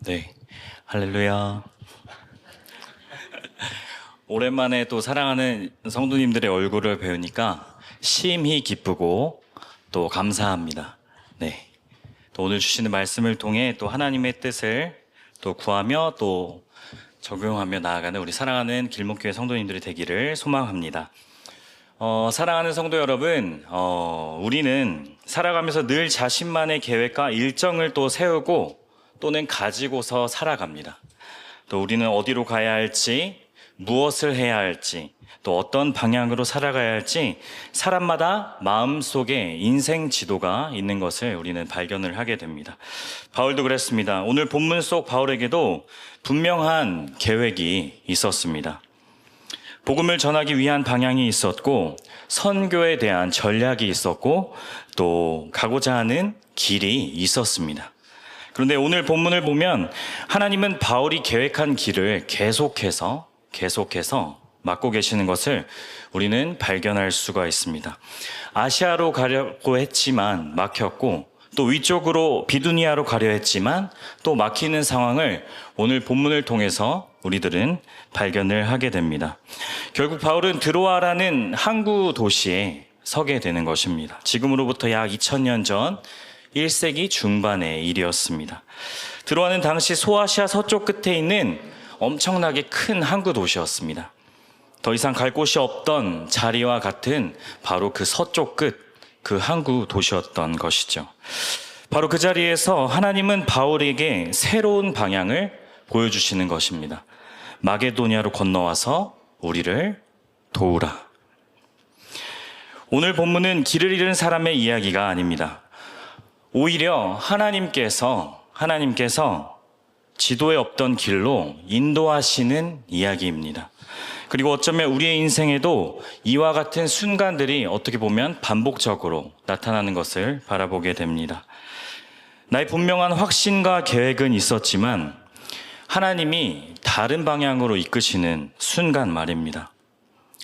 네, 할렐루야. 오랜만에 또 사랑하는 성도님들의 얼굴을 배우니까 심히 기쁘고 또 감사합니다. 네, 또 오늘 주시는 말씀을 통해 또 하나님의 뜻을 또 구하며 또 적용하며 나아가는 우리 사랑하는 길목교회 성도님들이 되기를 소망합니다. 사랑하는 성도 여러분, 우리는 살아가면서 늘 자신만의 계획과 일정을 또 세우고 또는 가지고서 살아갑니다. 또 우리는 어디로 가야 할지, 무엇을 해야 할지, 또 어떤 방향으로 살아가야 할지 사람마다 마음속에 인생 지도가 있는 것을 우리는 발견을 하게 됩니다. 바울도 그랬습니다. 오늘 본문 속 바울에게도 분명한 계획이 있었습니다. 복음을 전하기 위한 방향이 있었고, 선교에 대한 전략이 있었고, 또 가고자 하는 길이 있었습니다. 그런데 오늘 본문을 보면 하나님은 바울이 계획한 길을 계속해서 막고 계시는 것을 우리는 발견할 수가 있습니다. 아시아로 가려고 했지만 막혔고, 또 위쪽으로 비두니아로 가려 했지만 또 막히는 상황을 오늘 본문을 통해서 우리들은 발견을 하게 됩니다. 결국 바울은 드로아라는 항구 도시에 서게 되는 것입니다. 지금으로부터 약 2000년 전 1세기 중반의 일이었습니다. 드로아는 당시 소아시아 서쪽 끝에 있는 엄청나게 큰 항구 도시였습니다. 더 이상 갈 곳이 없던 자리와 같은 바로 그 서쪽 끝, 그 항구 도시였던 것이죠. 바로 그 자리에서 하나님은 바울에게 새로운 방향을 보여주시는 것입니다. 마게도니아로 건너와서 우리를 도우라. 오늘 본문은 길을 잃은 사람의 이야기가 아닙니다. 오히려 하나님께서 지도에 없던 길로 인도하시는 이야기입니다. 그리고 어쩌면 우리의 인생에도 이와 같은 순간들이 어떻게 보면 반복적으로 나타나는 것을 바라보게 됩니다. 나의 분명한 확신과 계획은 있었지만 하나님이 다른 방향으로 이끄시는 순간 말입니다.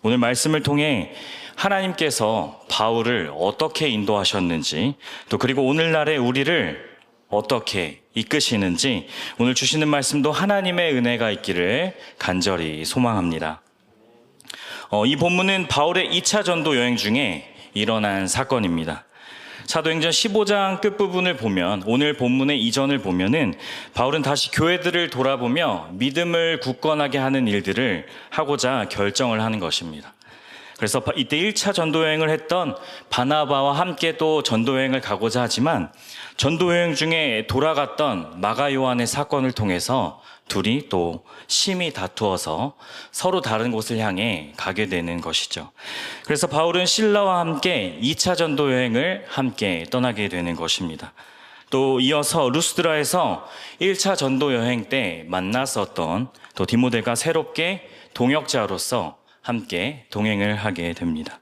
오늘 말씀을 통해 하나님께서 바울을 어떻게 인도하셨는지, 또 그리고 오늘날의 우리를 어떻게 이끄시는지 오늘 주시는 말씀도 하나님의 은혜가 있기를 간절히 소망합니다. 이 본문은 바울의 2차 전도 여행 중에 일어난 사건입니다. 사도행전 15장 끝부분을 보면, 오늘 본문의 이전을 보면은 바울은 다시 교회들을 돌아보며 믿음을 굳건하게 하는 일들을 하고자 결정을 하는 것입니다. 그래서 이때 1차 전도여행을 했던 바나바와 함께 또 전도여행을 가고자 하지만 전도여행 중에 돌아갔던 마가 요한의 사건을 통해서 둘이 또 심히 다투어서 서로 다른 곳을 향해 가게 되는 것이죠. 그래서 바울은 실라와 함께 2차 전도여행을 함께 떠나게 되는 것입니다. 또 이어서 루스드라에서 1차 전도여행 때 만났었던 또 디모데가 새롭게 동역자로서 함께 동행을 하게 됩니다.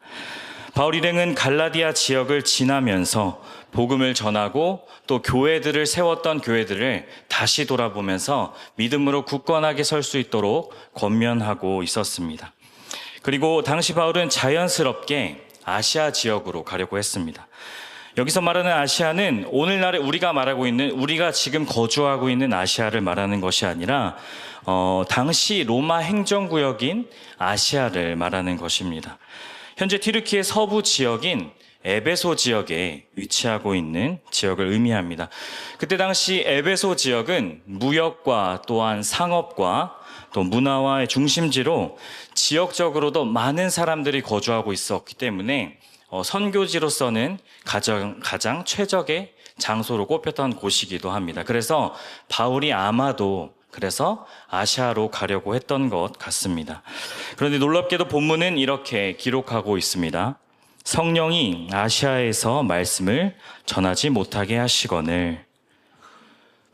바울 일행은 갈라디아 지역을 지나면서 복음을 전하고 또 교회들을 세웠던 교회들을 다시 돌아보면서 믿음으로 굳건하게 설 수 있도록 권면하고 있었습니다. 그리고 당시 바울은 자연스럽게 아시아 지역으로 가려고 했습니다. 여기서 말하는 아시아는 오늘날에 우리가 지금 거주하고 있는 아시아를 말하는 것이 아니라 당시 로마 행정구역인 아시아를 말하는 것입니다. 현재 튀르키의 서부 지역인 에베소 지역에 위치하고 있는 지역을 의미합니다. 그때 당시 에베소 지역은 무역과 또한 상업과 또 문화와의 중심지로 지역적으로도 많은 사람들이 거주하고 있었기 때문에 선교지로서는 가장 최적의 장소로 꼽혔던 곳이기도 합니다. 그래서 바울이 아마도 그래서 아시아로 가려고 했던 것 같습니다. 그런데 놀랍게도 본문은 이렇게 기록하고 있습니다. 성령이 아시아에서 말씀을 전하지 못하게 하시거늘.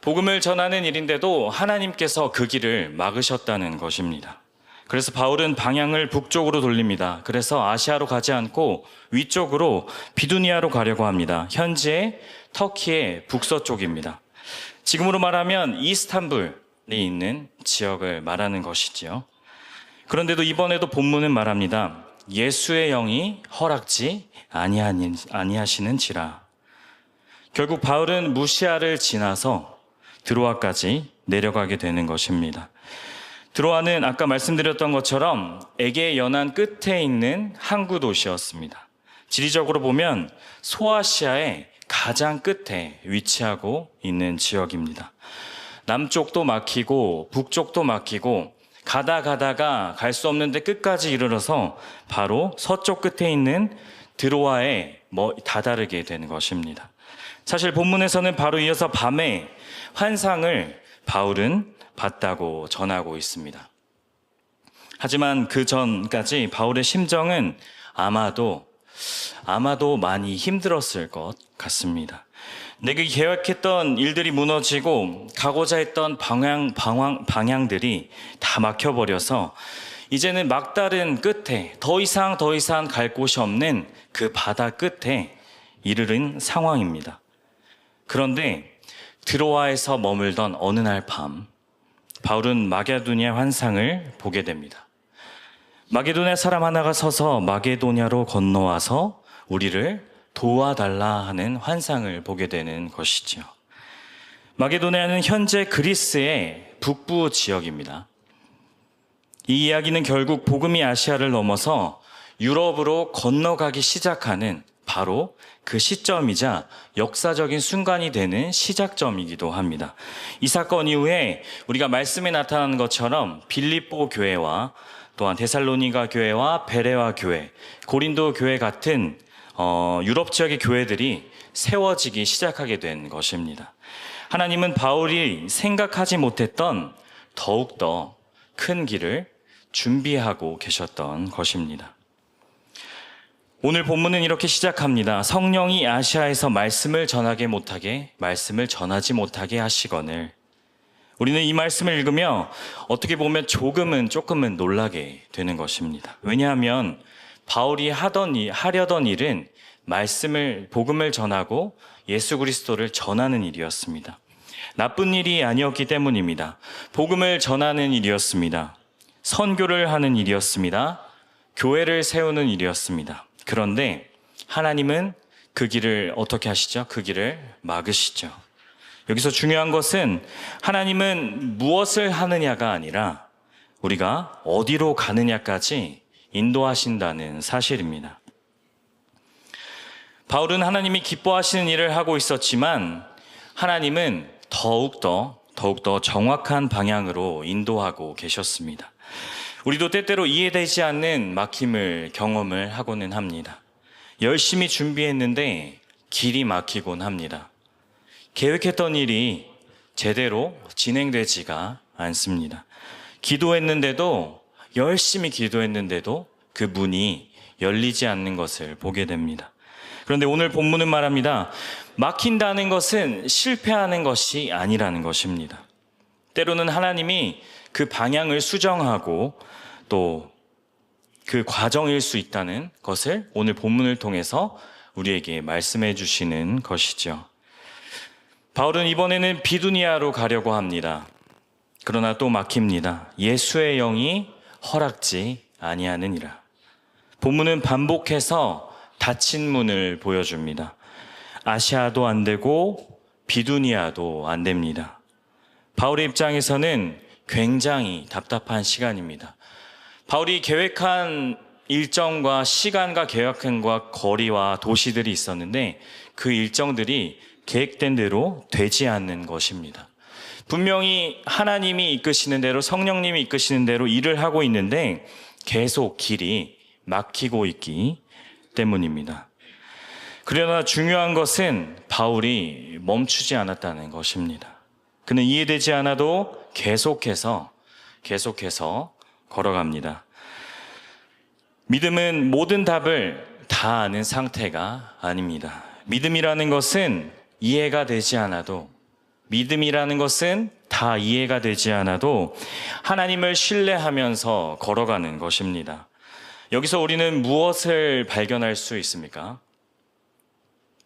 복음을 전하는 일인데도 하나님께서 그 길을 막으셨다는 것입니다. 그래서 바울은 방향을 북쪽으로 돌립니다. 그래서 아시아로 가지 않고 위쪽으로 비두니아로 가려고 합니다. 현재 터키의 북서쪽입니다. 지금으로 말하면 이스탄불에 있는 지역을 말하는 것이지요. 그런데도 이번에도 본문은 말합니다. 예수의 영이 허락지 아니하시는지라. 결국 바울은 무시아를 지나서 드로아까지 내려가게 되는 것입니다. 드로아는 아까 말씀드렸던 것처럼 에게의 연안 끝에 있는 항구 도시였습니다. 지리적으로 보면 소아시아의 가장 끝에 위치하고 있는 지역입니다. 남쪽도 막히고 북쪽도 막히고 가다가 갈 수 없는데 끝까지 이르러서 바로 서쪽 끝에 있는 드로아에 다다르게 되는 것입니다. 사실 본문에서는 바로 이어서 밤에 환상을 바울은 봤다고 전하고 있습니다. 하지만 그 전까지 바울의 심정은 아마도 많이 힘들었을 것 같습니다. 내가 계획했던 일들이 무너지고 가고자 했던 방향들이 다 막혀버려서 이제는 막다른 끝에 더 이상 갈 곳이 없는 그 바다 끝에 이르른 상황입니다. 그런데 드로아에서 머물던 어느 날 밤, 바울은 마게도냐 환상을 보게 됩니다. 마게도냐 사람 하나가 서서 마게도냐로 건너와서 우리를 도와달라 하는 환상을 보게 되는 것이죠. 마게도냐는 현재 그리스의 북부 지역입니다. 이 이야기는 결국 복음이 아시아를 넘어서 유럽으로 건너가기 시작하는 바로 그 시점이자 역사적인 순간이 되는 시작점이기도 합니다. 이 사건 이후에 우리가 말씀에 나타나는 것처럼 빌립보 교회와 또한 데살로니가 교회와 베레와 교회, 고린도 교회 같은 유럽 지역의 교회들이 세워지기 시작하게 된 것입니다. 하나님은 바울이 생각하지 못했던 더욱더 큰 길을 준비하고 계셨던 것입니다. 오늘 본문은 이렇게 시작합니다. 성령이 아시아에서 말씀을 전하지 못하게 하시거늘. 우리는 이 말씀을 읽으며 어떻게 보면 조금은 놀라게 되는 것입니다. 왜냐하면 바울이 하려던 일은 복음을 전하고 예수 그리스도를 전하는 일이었습니다. 나쁜 일이 아니었기 때문입니다. 복음을 전하는 일이었습니다. 선교를 하는 일이었습니다. 교회를 세우는 일이었습니다. 그런데 하나님은 그 길을 어떻게 하시죠? 그 길을 막으시죠. 여기서 중요한 것은 하나님은 무엇을 하느냐가 아니라 우리가 어디로 가느냐까지 인도하신다는 사실입니다. 바울은 하나님이 기뻐하시는 일을 하고 있었지만 하나님은 더욱더 정확한 방향으로 인도하고 계셨습니다. 우리도 때때로 이해되지 않는 막힘을 경험을 하고는 합니다. 열심히 준비했는데 길이 막히곤 합니다. 계획했던 일이 제대로 진행되지가 않습니다. 열심히 기도했는데도 그 문이 열리지 않는 것을 보게 됩니다. 그런데 오늘 본문은 말합니다. 막힌다는 것은 실패하는 것이 아니라는 것입니다. 때로는 하나님이 그 방향을 수정하고 또 그 과정일 수 있다는 것을 오늘 본문을 통해서 우리에게 말씀해 주시는 것이죠. 바울은 이번에는 비두니아로 가려고 합니다. 그러나 또 막힙니다. 예수의 영이 허락지 아니하느니라. 본문은 반복해서 닫힌 문을 보여줍니다. 아시아도 안 되고 비두니아도 안 됩니다. 바울의 입장에서는 굉장히 답답한 시간입니다. 바울이 계획한 일정과 시간과 계획한 거리와 도시들이 있었는데 그 일정들이 계획된 대로 되지 않는 것입니다. 분명히 하나님이 이끄시는 대로 성령님이 이끄시는 대로 일을 하고 있는데 계속 길이 막히고 있기 때문입니다. 그러나 중요한 것은 바울이 멈추지 않았다는 것입니다. 그는 이해되지 않아도 계속해서 걸어갑니다. 믿음은 모든 답을 다 아는 상태가 아닙니다. 믿음이라는 것은 다 이해가 되지 않아도 하나님을 신뢰하면서 걸어가는 것입니다. 여기서 우리는 무엇을 발견할 수 있습니까?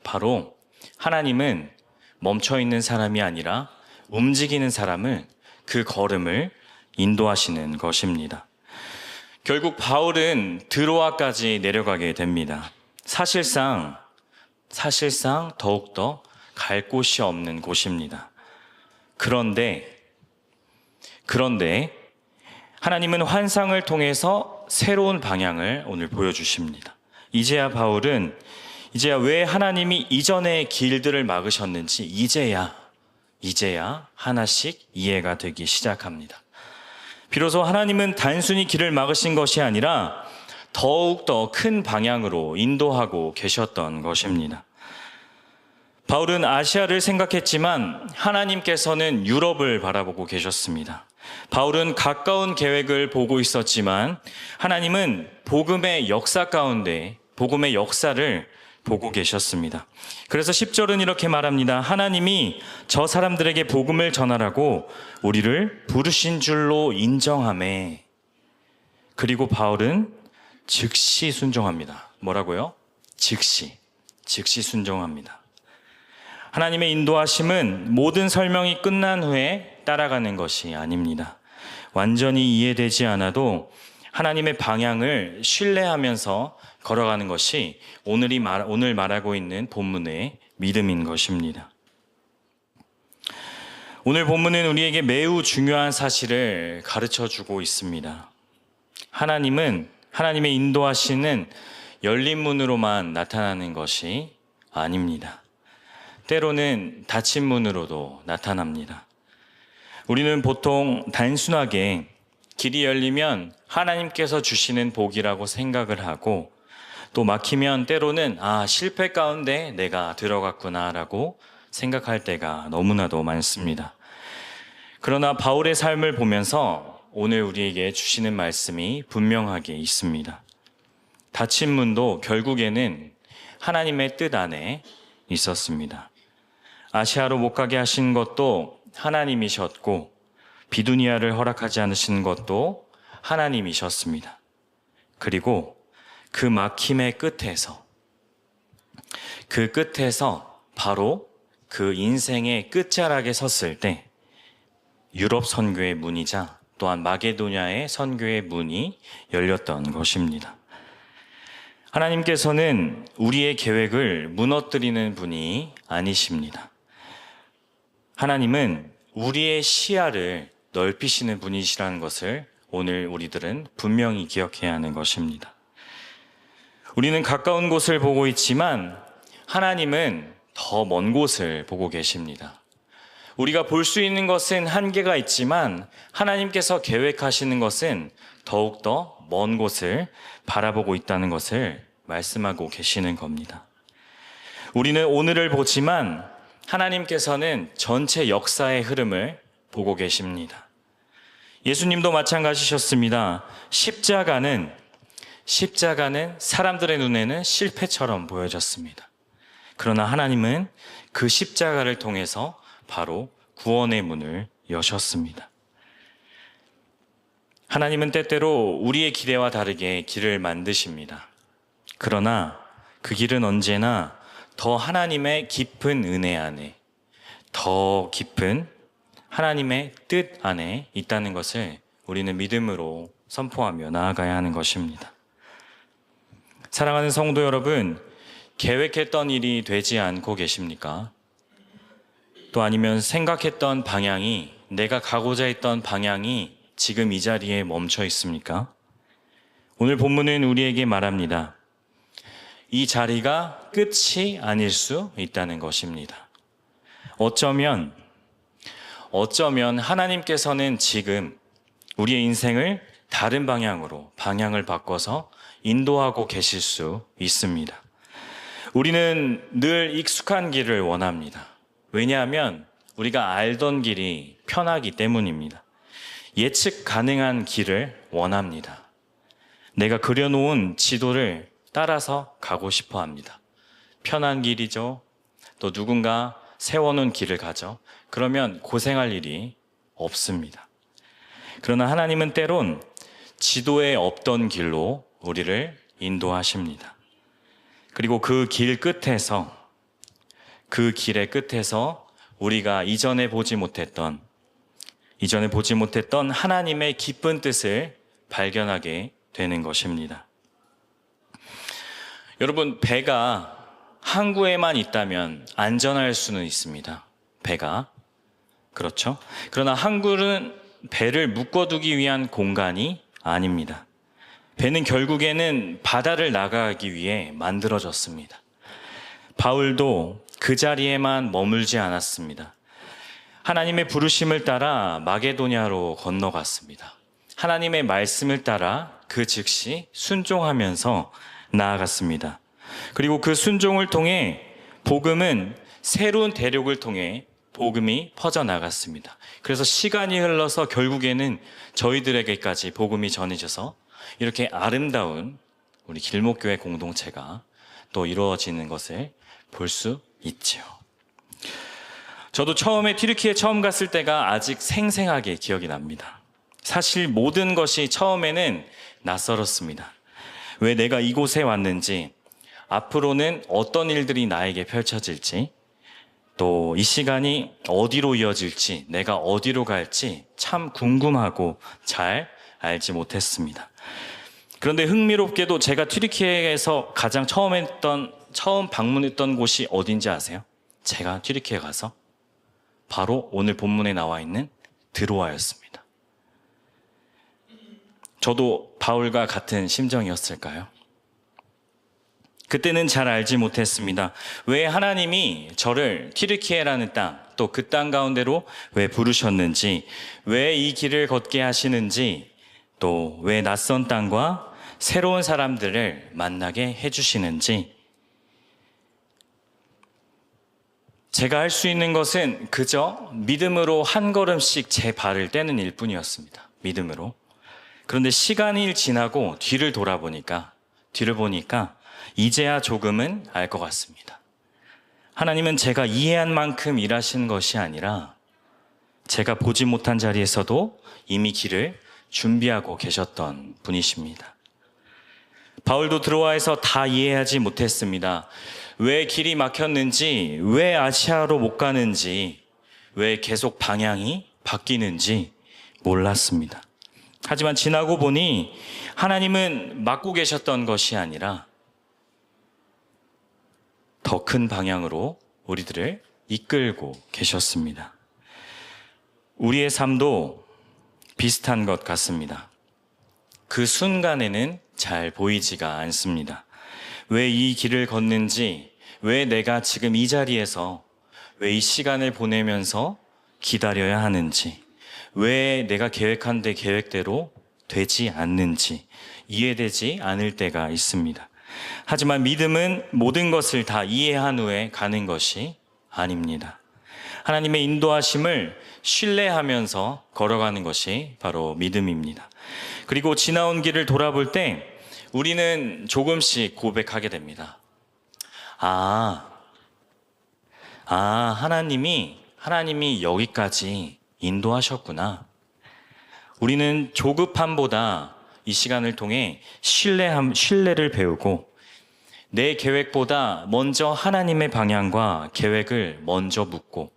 바로 하나님은 멈춰있는 사람이 아니라 움직이는 사람을 그 걸음을 인도하시는 것입니다. 결국 바울은 드로아까지 내려가게 됩니다. 사실상 더욱더 갈 곳이 없는 곳입니다. 그런데 하나님은 환상을 통해서 새로운 방향을 오늘 보여주십니다. 이제야 바울은 왜 하나님이 이전의 길들을 막으셨는지 이제야 하나씩 이해가 되기 시작합니다. 비로소 하나님은 단순히 길을 막으신 것이 아니라 더욱더 큰 방향으로 인도하고 계셨던 것입니다. 바울은 아시아를 생각했지만 하나님께서는 유럽을 바라보고 계셨습니다. 바울은 가까운 계획을 보고 있었지만 하나님은 복음의 역사 가운데 복음의 역사를 보고 계셨습니다. 그래서 10절은 이렇게 말합니다. 하나님이 저 사람들에게 복음을 전하라고 우리를 부르신 줄로 인정하매. 그리고 바울은 즉시 순종합니다. 뭐라고요? 즉시 순종합니다. 하나님의 인도하심은 모든 설명이 끝난 후에 따라가는 것이 아닙니다. 완전히 이해되지 않아도 하나님의 방향을 신뢰하면서 걸어가는 것이 오늘 말하고 있는 본문의 믿음인 것입니다. 오늘 본문은 우리에게 매우 중요한 사실을 가르쳐주고 있습니다. 하나님의 인도하시는 열린 문으로만 나타나는 것이 아닙니다. 때로는 닫힌 문으로도 나타납니다. 우리는 보통 단순하게 길이 열리면 하나님께서 주시는 복이라고 생각을 하고 또 막히면 때로는 실패 가운데 내가 들어갔구나라고 생각할 때가 너무나도 많습니다. 그러나 바울의 삶을 보면서 오늘 우리에게 주시는 말씀이 분명하게 있습니다. 닫힌 문도 결국에는 하나님의 뜻 안에 있었습니다. 아시아로 못 가게 하신 것도 하나님이셨고 비두니아를 허락하지 않으신 것도 하나님이셨습니다. 그리고 그 막힘의 끝에서 바로 그 인생의 끝자락에 섰을 때 유럽 선교의 문이자 또한 마게도냐의 선교의 문이 열렸던 것입니다. 하나님께서는 우리의 계획을 무너뜨리는 분이 아니십니다. 하나님은 우리의 시야를 넓히시는 분이시라는 것을 오늘 우리들은 분명히 기억해야 하는 것입니다. 우리는 가까운 곳을 보고 있지만 하나님은 더 먼 곳을 보고 계십니다. 우리가 볼 수 있는 것은 한계가 있지만 하나님께서 계획하시는 것은 더욱더 먼 곳을 바라보고 있다는 것을 말씀하고 계시는 겁니다. 우리는 오늘을 보지만 하나님께서는 전체 역사의 흐름을 보고 계십니다. 예수님도 마찬가지셨습니다. 십자가는 사람들의 눈에는 실패처럼 보여졌습니다. 그러나 하나님은 그 십자가를 통해서 바로 구원의 문을 여셨습니다. 하나님은 때때로 우리의 기대와 다르게 길을 만드십니다. 그러나 그 길은 언제나 더 하나님의 깊은 은혜 안에, 더 깊은 하나님의 뜻 안에 있다는 것을 우리는 믿음으로 선포하며 나아가야 하는 것입니다. 사랑하는 성도 여러분, 계획했던 일이 되지 않고 계십니까? 또 아니면 생각했던 방향이, 내가 가고자 했던 방향이 지금 이 자리에 멈춰 있습니까? 오늘 본문은 우리에게 말합니다. 이 자리가 끝이 아닐 수 있다는 것입니다. 어쩌면 하나님께서는 지금 우리의 인생을 다른 방향으로 방향을 바꿔서 인도하고 계실 수 있습니다. 우리는 늘 익숙한 길을 원합니다. 왜냐하면 우리가 알던 길이 편하기 때문입니다. 예측 가능한 길을 원합니다. 내가 그려놓은 지도를 따라서 가고 싶어 합니다. 편한 길이죠. 또 누군가 세워놓은 길을 가죠. 그러면 고생할 일이 없습니다. 그러나 하나님은 때론 지도에 없던 길로 우리를 인도하십니다. 그리고 그 길의 끝에서 우리가 이전에 보지 못했던 하나님의 깊은 뜻을 발견하게 되는 것입니다. 여러분, 배가 항구에만 있다면 안전할 수는 있습니다. 배가 그렇죠? 그러나 항구는 배를 묶어두기 위한 공간이 아닙니다. 배는 결국에는 바다를 나가기 위해 만들어졌습니다. 바울도 그 자리에만 머물지 않았습니다. 하나님의 부르심을 따라 마게도냐로 건너갔습니다. 하나님의 말씀을 따라 그 즉시 순종하면서 나아갔습니다. 그리고 그 순종을 통해 복음은 새로운 대륙을 통해 복음이 퍼져나갔습니다. 그래서 시간이 흘러서 결국에는 저희들에게까지 복음이 전해져서 이렇게 아름다운 우리 길목교회 공동체가 또 이루어지는 것을 볼 수 있지요. 저도 처음에 튀르키예 처음 갔을 때가 아직 생생하게 기억이 납니다. 사실 모든 것이 처음에는 낯설었습니다. 왜 내가 이곳에 왔는지, 앞으로는 어떤 일들이 나에게 펼쳐질지, 또 이 시간이 어디로 이어질지, 내가 어디로 갈지 참 궁금하고 잘 알지 못했습니다. 그런데 흥미롭게도 제가 튀르키예에서 가장 처음 방문했던 곳이 어딘지 아세요? 제가 튀르키예 가서 바로 오늘 본문에 나와 있는 드로아였습니다. 저도 바울과 같은 심정이었을까요? 그때는 잘 알지 못했습니다. 왜 하나님이 저를 튀르키예라는 땅, 또 그 땅 가운데로 왜 부르셨는지, 왜 이 길을 걷게 하시는지, 또 왜 낯선 땅과 새로운 사람들을 만나게 해주시는지, 제가 할 수 있는 것은 그저 믿음으로 한 걸음씩 제 발을 떼는 일뿐이었습니다. 믿음으로. 그런데 시간이 지나고 뒤를 보니까 이제야 조금은 알 것 같습니다. 하나님은 제가 이해한 만큼 일하시는 것이 아니라 제가 보지 못한 자리에서도 이미 길을 준비하고 계셨던 분이십니다. 바울도 드로아에서 다 이해하지 못했습니다. 왜 길이 막혔는지, 왜 아시아로 못 가는지, 왜 계속 방향이 바뀌는지 몰랐습니다. 하지만 지나고 보니 하나님은 막고 계셨던 것이 아니라 더 큰 방향으로 우리들을 이끌고 계셨습니다. 우리의 삶도 비슷한 것 같습니다. 그 순간에는 잘 보이지가 않습니다. 왜 이 길을 걷는지, 왜 내가 지금 이 자리에서 왜 이 시간을 보내면서 기다려야 하는지, 왜 내가 계획한 계획대로 되지 않는지 이해되지 않을 때가 있습니다. 하지만 믿음은 모든 것을 다 이해한 후에 가는 것이 아닙니다. 하나님의 인도하심을 신뢰하면서 걸어가는 것이 바로 믿음입니다. 그리고 지나온 길을 돌아볼 때 우리는 조금씩 고백하게 됩니다. 하나님이 여기까지 인도하셨구나. 우리는 조급함보다 이 시간을 통해 신뢰를 배우고 내 계획보다 먼저 하나님의 방향과 계획을 먼저 묻고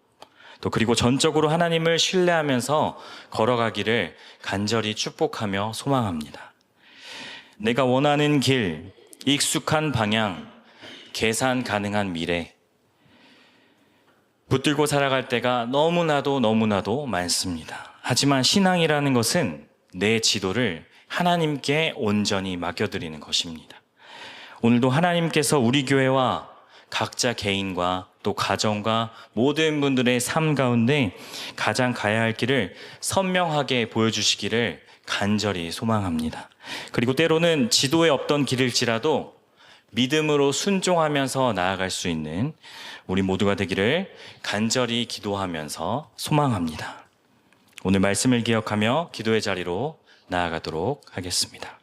또 그리고 전적으로 하나님을 신뢰하면서 걸어가기를 간절히 축복하며 소망합니다. 내가 원하는 길, 익숙한 방향, 계산 가능한 미래, 붙들고 살아갈 때가 너무나도 많습니다. 하지만 신앙이라는 것은 내 지도를 하나님께 온전히 맡겨드리는 것입니다. 오늘도 하나님께서 우리 교회와 각자 개인과 또 가정과 모든 분들의 삶 가운데 가장 가야 할 길을 선명하게 보여주시기를 간절히 소망합니다. 그리고 때로는 지도에 없던 길일지라도 믿음으로 순종하면서 나아갈 수 있는 우리 모두가 되기를 간절히 기도하면서 소망합니다. 오늘 말씀을 기억하며 기도의 자리로 나아가도록 하겠습니다.